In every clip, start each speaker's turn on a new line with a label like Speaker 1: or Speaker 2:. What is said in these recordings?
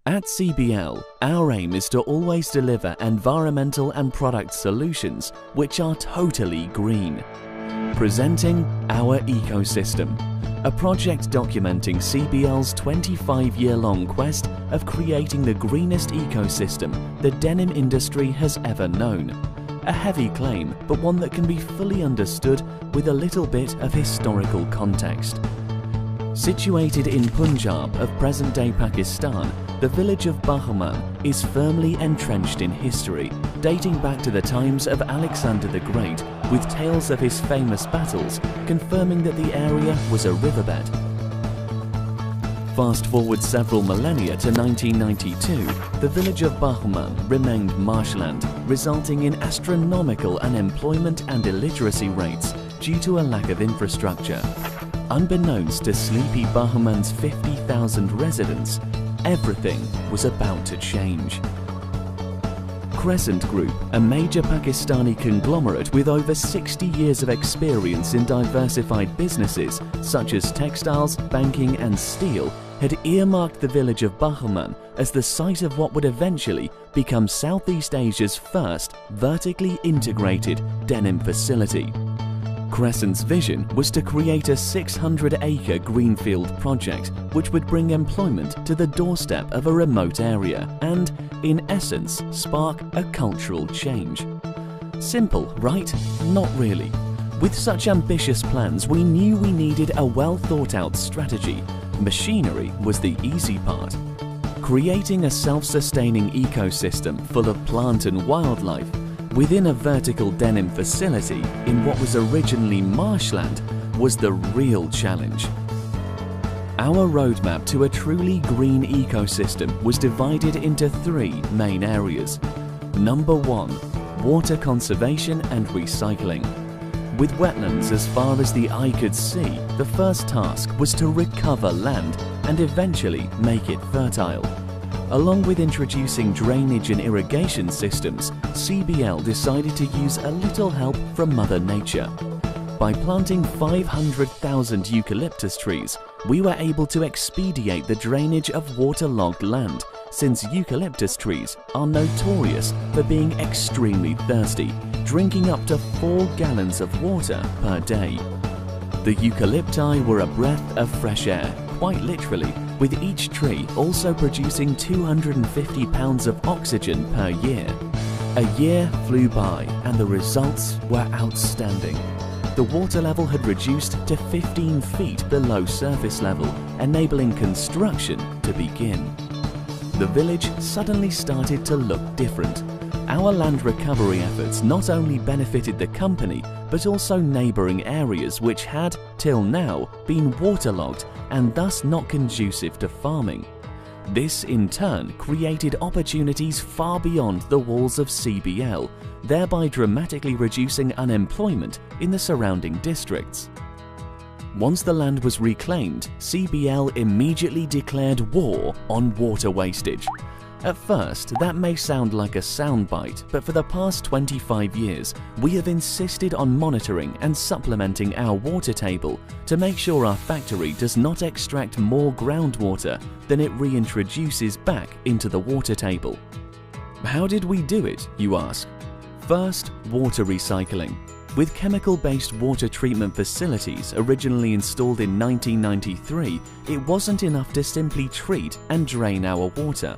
Speaker 1: At CBL, our aim is to always deliver environmental and product solutions which are totally green. Presenting Our Ecosystem, a project documenting CBL's 25-year-long quest of creating the greenest ecosystem the denim industry has ever known. A heavy claim, but one that can be fully understood with a little bit of historical context. Situated in Punjab of present-day Pakistan, the village of Bahuman is firmly entrenched in history, dating back to the times of Alexander the Great, with tales of his famous battles confirming that the area was a riverbed. Fast forward several millennia to 1992, the village of Bahuman remained marshland, resulting in astronomical unemployment and illiteracy rates due to a lack of infrastructure. Unbeknownst to sleepy Bahuman's 50,000 residents, everything was about to change. Crescent Group, a major Pakistani conglomerate with over 60 years of experience in diversified businesses such as textiles, banking and steel, had earmarked the village of Bahuman as the site of what would eventually become Southeast Asia's first vertically integrated denim facility. Crescent's vision was to create a 600-acre greenfield project which would bring employment to the doorstep of a remote area and, in essence, spark a cultural change. Simple, right? Not really. With such ambitious plans, we knew we needed a well-thought-out strategy. Machinery was the easy part. Creating a self-sustaining ecosystem full of plant and wildlife within a vertical denim facility in what was originally marshland was the real challenge. Our roadmap to a truly green ecosystem was divided into three main areas. Number 1, water conservation and recycling. With wetlands as far as the eye could see, the first task was to recover land and eventually make it fertile. Along with introducing drainage and irrigation systems, CBL decided to use a little help from Mother Nature. By planting 500,000 eucalyptus trees, we were able to expedite the drainage of waterlogged land, since eucalyptus trees are notorious for being extremely thirsty, drinking up to 4 gallons of water per day. The eucalypti were a breath of fresh air, quite literally, with each tree also producing 250 pounds of oxygen per year. A year flew by and the results were outstanding. The water level had reduced to 15 feet below surface level, enabling construction to begin. The village suddenly started to look different. Our land recovery efforts not only benefited the company, but also neighbouring areas which had, till now, been waterlogged and thus not conducive to farming. This, in turn, created opportunities far beyond the walls of CBL, thereby dramatically reducing unemployment in the surrounding districts. Once the land was reclaimed, CBL immediately declared war on water wastage. At first, that may sound like a soundbite, but for the past 25 years, we have insisted on monitoring and supplementing our water table to make sure our factory does not extract more groundwater than it reintroduces back into the water table. How did we do it, you ask? First, water recycling. With chemical-based water treatment facilities originally installed in 1993, it wasn't enough to simply treat and drain our water.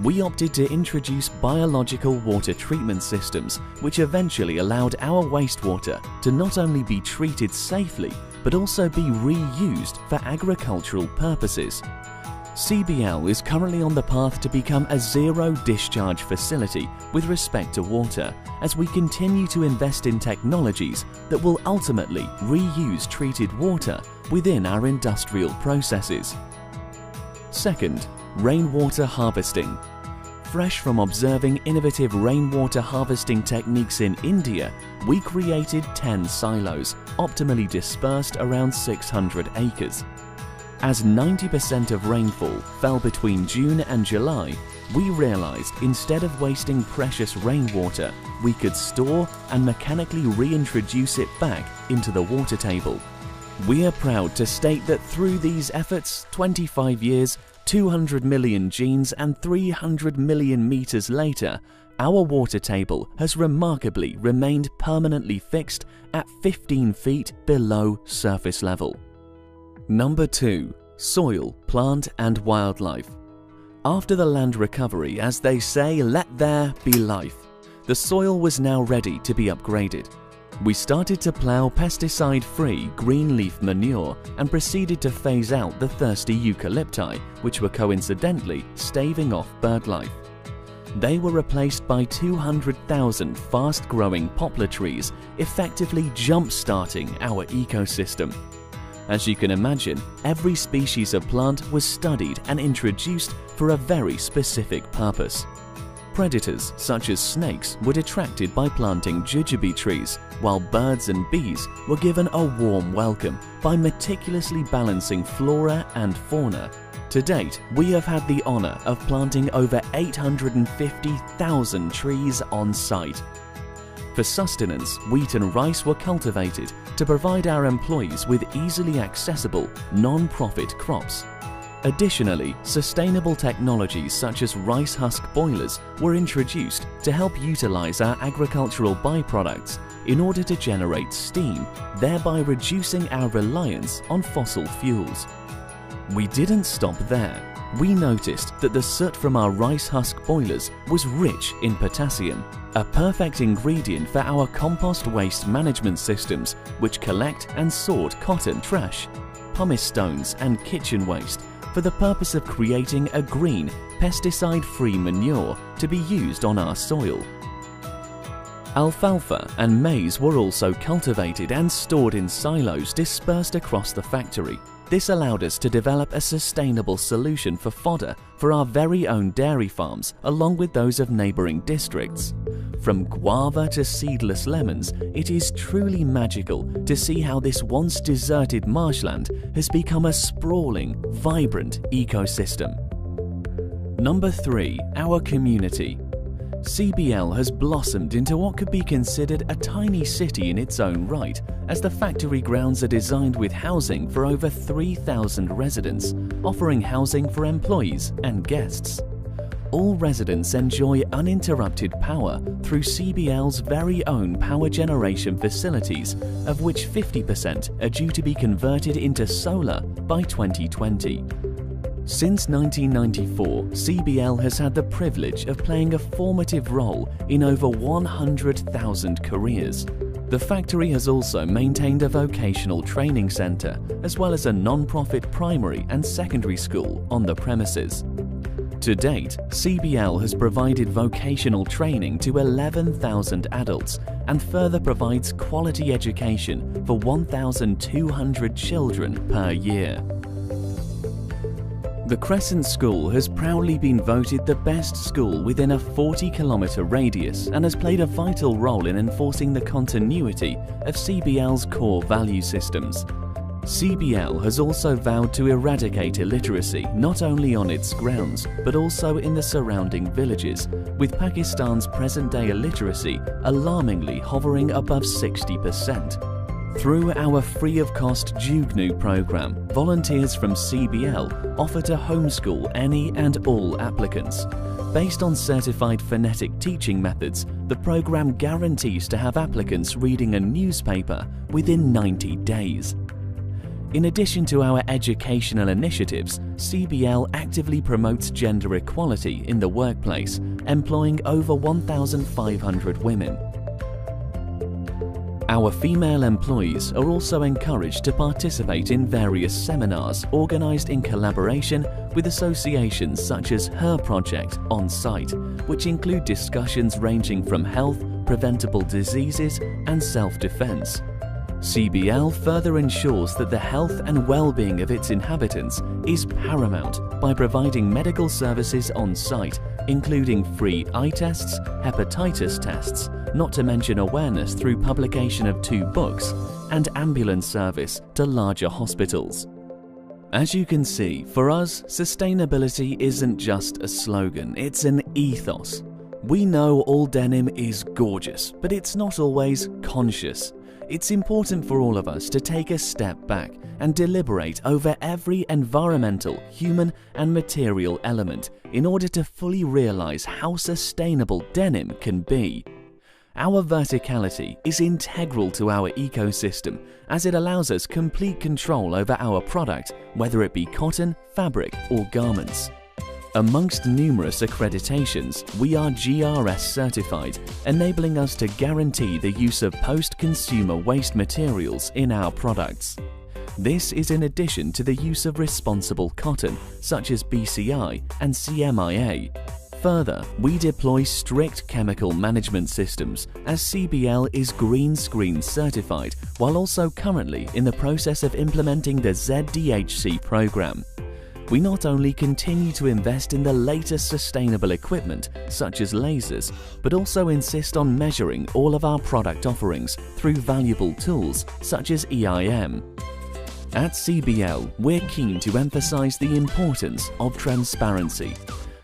Speaker 1: We opted to introduce biological water treatment systems, which eventually allowed our wastewater to not only be treated safely, but also be reused for agricultural purposes. CBL is currently on the path to become a zero-discharge facility with respect to water, as we continue to invest in technologies that will ultimately reuse treated water within our industrial processes. Second, rainwater harvesting. Fresh from observing innovative rainwater harvesting techniques in India, we created 10 silos, optimally dispersed around 600 acres. As 90% of rainfall fell between June and July, we realized instead of wasting precious rainwater, we could store and mechanically reintroduce it back into the water table. We are proud to state that through these efforts, 25 years, 200 million genes and 300 million meters later, our water table has remarkably remained permanently fixed at 15 feet below surface level. Number 2. Soil, plant and wildlife. After the land recovery, as they say, let there be life, the soil was now ready to be upgraded. We started to plough pesticide-free green leaf manure and proceeded to phase out the thirsty eucalypti, which were coincidentally staving off bird life. They were replaced by 200,000 fast-growing poplar trees, effectively jump-starting our ecosystem. As you can imagine, every species of plant was studied and introduced for a very specific purpose. Predators such as snakes were attracted by planting jujube trees, while birds and bees were given a warm welcome by meticulously balancing flora and fauna. To date, we have had the honor of planting over 850,000 trees on site. For sustenance, wheat and rice were cultivated to provide our employees with easily accessible, non-profit crops. Additionally, sustainable technologies such as rice husk boilers were introduced to help utilize our agricultural byproducts in order to generate steam, thereby reducing our reliance on fossil fuels. We didn't stop there. We noticed that the soot from our rice husk boilers was rich in potassium, a perfect ingredient for our compost waste management systems, which collect and sort cotton trash, pumice stones and kitchen waste for the purpose of creating a green, pesticide-free manure to be used on our soil. Alfalfa and maize were also cultivated and stored in silos dispersed across the factory. This allowed us to develop a sustainable solution for fodder for our very own dairy farms along with those of neighboring districts. From guava to seedless lemons, it is truly magical to see how this once deserted marshland has become a sprawling, vibrant ecosystem. Number 3. Our community. CBL has blossomed into what could be considered a tiny city in its own right, as the factory grounds are designed with housing for over 3,000 residents, offering housing for employees and guests. All residents enjoy uninterrupted power through CBL's very own power generation facilities, of which 50% are due to be converted into solar by 2020. Since 1994, CBL has had the privilege of playing a formative role in over 100,000 careers. The factory has also maintained a vocational training centre, as well as a non-profit primary and secondary school on the premises. To date, CBL has provided vocational training to 11,000 adults and further provides quality education for 1,200 children per year. The Crescent School has proudly been voted the best school within a 40-kilometre radius and has played a vital role in enforcing the continuity of CBL's core value systems. CBL has also vowed to eradicate illiteracy not only on its grounds but also in the surrounding villages, with Pakistan's present-day illiteracy alarmingly hovering above 60%. Through our free-of-cost Jugnu program, volunteers from CBL offer to homeschool any and all applicants. Based on certified phonetic teaching methods, the program guarantees to have applicants reading a newspaper within 90 days. In addition to our educational initiatives, CBL actively promotes gender equality in the workplace, employing over 1,500 women. Our female employees are also encouraged to participate in various seminars organised in collaboration with associations such as Her Project on site, which include discussions ranging from health, preventable diseases and self-defence. CBL further ensures that the health and well-being of its inhabitants is paramount by providing medical services on site, including free eye tests, hepatitis tests, not to mention awareness through publication of 2 books, and ambulance service to larger hospitals. As you can see, for us, sustainability isn't just a slogan, it's an ethos. We know all denim is gorgeous, but it's not always conscious. It's important for all of us to take a step back and deliberate over every environmental, human and material element in order to fully realize how sustainable denim can be. Our verticality is integral to our ecosystem as it allows us complete control over our product, whether it be cotton, fabric or garments. Amongst numerous accreditations, we are GRS certified, enabling us to guarantee the use of post-consumer waste materials in our products. This is in addition to the use of responsible cotton, such as BCI and CMIA. Further, we deploy strict chemical management systems as CBL is green screen certified, while also currently in the process of implementing the ZDHC program. We not only continue to invest in the latest sustainable equipment, such as lasers, but also insist on measuring all of our product offerings through valuable tools such as EIM. At CBL, we're keen to emphasize the importance of transparency.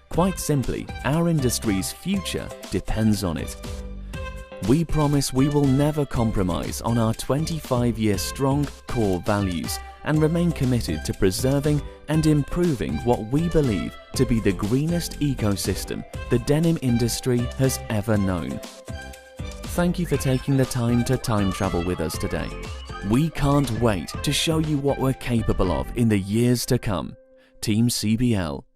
Speaker 1: Quite simply, our industry's future depends on it. We promise we will never compromise on our 25-year strong core values and remain committed to preserving and improving what we believe to be the greenest ecosystem the denim industry has ever known. Thank you for taking the time to time travel with us today. We can't wait to show you what we're capable of in the years to come. Team CBL.